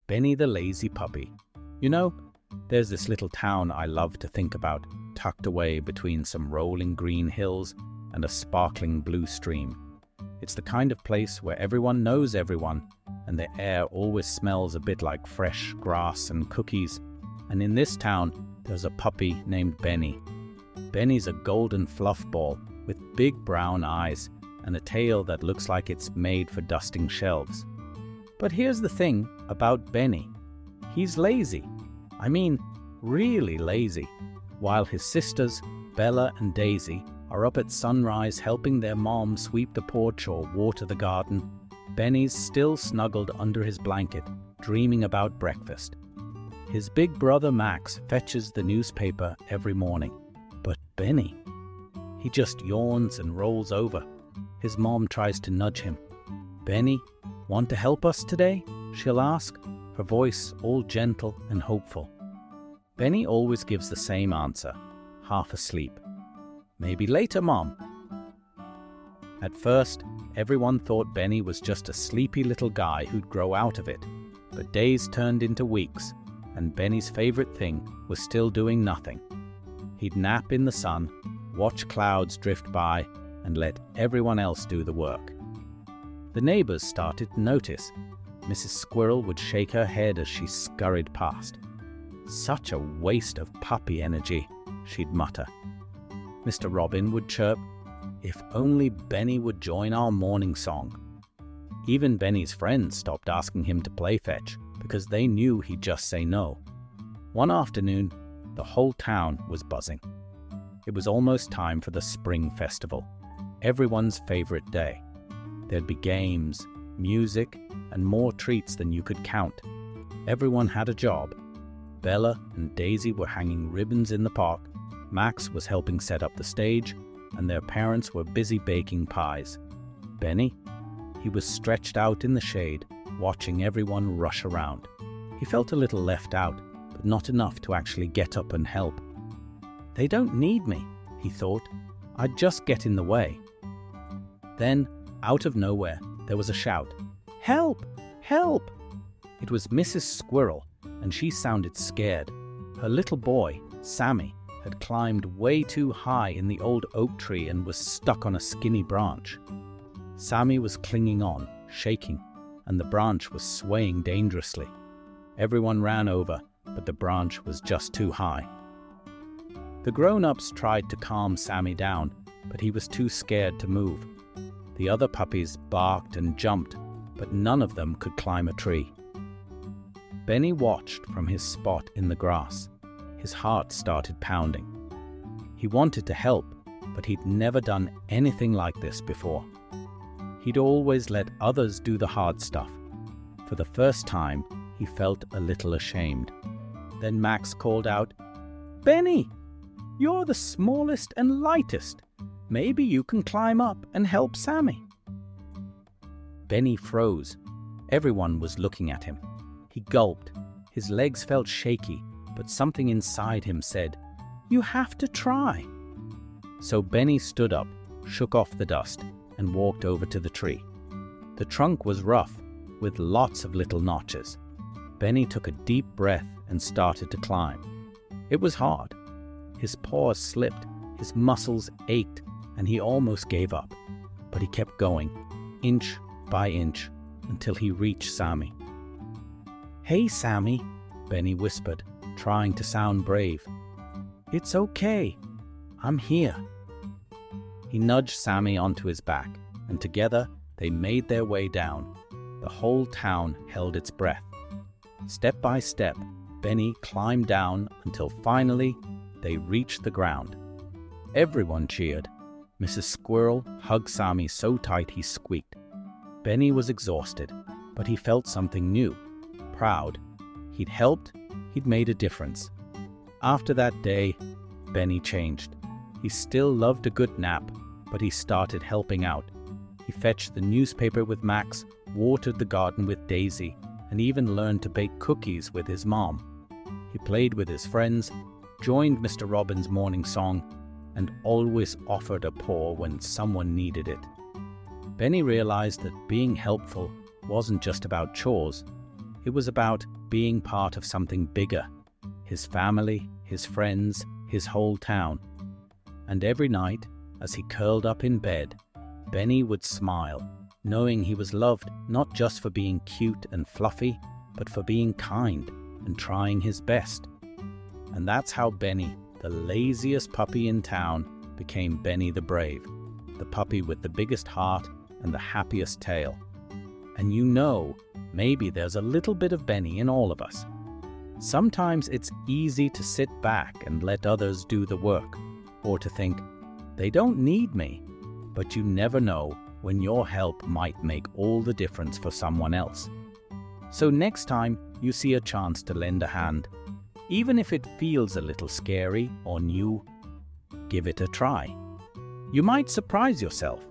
Benny the lazy puppy. You know, there's this little town I love to think about, tucked away between some rolling green hills and a sparkling blue stream. It's the kind of place where everyone knows everyone, and the air always smells a bit like fresh grass and cookies. And in this town, there's a puppy named Benny. Benny's a golden fluff ball with big brown eyes and a tail that looks like it's made for dusting shelves. But here's the thing about Benny. He's lazy. I mean, really lazy. While his sisters, Bella and Daisy, are up at sunrise helping their mom sweep the porch or water the garden, Benny's still snuggled under his blanket, dreaming about breakfast. His big brother Max fetches the newspaper every morning. But Benny, he just yawns and rolls over. His mom tries to nudge him. "Benny, want to help us today?" she'll ask, her voice all gentle and hopeful. Benny always gives the same answer, half asleep. "Maybe later, Mom." At first, everyone thought Benny was just a sleepy little guy who'd grow out of it. But days turned into weeks, and Benny's favorite thing was still doing nothing. He'd nap in the sun, watch clouds drift by, and let everyone else do the work. The neighbors started to notice. Mrs. Squirrel would shake her head as she scurried past. "Such a waste of puppy energy," she'd mutter. Mr. Robin would chirp, "If only Benny would join our morning song." Even Benny's friends stopped asking him to play fetch because they knew he'd just say no. One afternoon, the whole town was buzzing. It was almost time for the Spring Festival, everyone's favorite day. There'd be games, music, and more treats than you could count. Everyone had a job. Bella and Daisy were hanging ribbons in the park, Max was helping set up the stage, and their parents were busy baking pies. Benny? He was stretched out in the shade, watching everyone rush around. He felt a little left out, but not enough to actually get up and help. "They don't need me," he thought. "I'd just get in the way." Then, out of nowhere, there was a shout. "Help! Help!" It was Mrs. Squirrel, and she sounded scared. Her little boy, Sammy, had climbed way too high in the old oak tree and was stuck on a skinny branch. Sammy was clinging on, shaking, and the branch was swaying dangerously. Everyone ran over, but the branch was just too high. The grown-ups tried to calm Sammy down, but he was too scared to move. The other puppies barked and jumped, but none of them could climb a tree. Benny watched from his spot in the grass. His heart started pounding. He wanted to help, but he'd never done anything like this before. He'd always let others do the hard stuff. For the first time, he felt a little ashamed. Then Max called out, "Benny, you're the smallest and lightest. Maybe you can climb up and help Sammy." Benny froze. Everyone was looking at him. He gulped. His legs felt shaky, but something inside him said, "You have to try." So Benny stood up, shook off the dust, and walked over to the tree. The trunk was rough, with lots of little notches. Benny took a deep breath and started to climb. It was hard. His paws slipped, his muscles ached, and he almost gave up. But he kept going, inch by inch, until he reached Sammy. "Hey, Sammy," Benny whispered, trying to sound brave. "It's okay. I'm here." He nudged Sammy onto his back, and together they made their way down. The whole town held its breath. Step by step, Benny climbed down until finally they reached the ground. Everyone cheered. Mrs. Squirrel hugged Sammy so tight he squeaked. Benny was exhausted, but he felt something new. Proud. He'd helped. He'd made a difference. After that day, Benny changed. He still loved a good nap, but he started helping out. He fetched the newspaper with Max, watered the garden with Daisy, and even learned to bake cookies with his mom. He played with his friends, joined Mr. Robin's morning song, and always offered a paw when someone needed it. Benny realized that being helpful wasn't just about chores. It was about being part of something bigger. His family, his friends, his whole town. And every night, as he curled up in bed, Benny would smile, knowing he was loved not just for being cute and fluffy, but for being kind and trying his best. And that's how Benny, the laziest puppy in town, became Benny the Brave, the puppy with the biggest heart and the happiest tail. And you know, maybe there's a little bit of Benny in all of us. Sometimes it's easy to sit back and let others do the work, or to think, they don't need me. But you never know when your help might make all the difference for someone else. So next time you see a chance to lend a hand, even if it feels a little scary or new, give it a try. You might surprise yourself,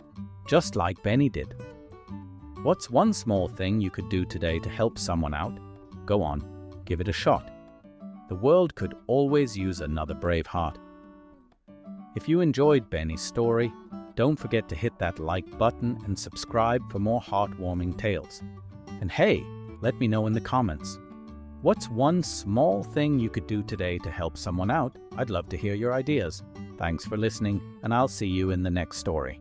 just like Benny did. What's one small thing you could do today to help someone out? Go on, give it a shot. The world could always use another brave heart. If you enjoyed Benny's story, don't forget to hit that like button and subscribe for more heartwarming tales. And hey, let me know in the comments. What's one small thing you could do today to help someone out? I'd love to hear your ideas. Thanks for listening, and I'll see you in the next story.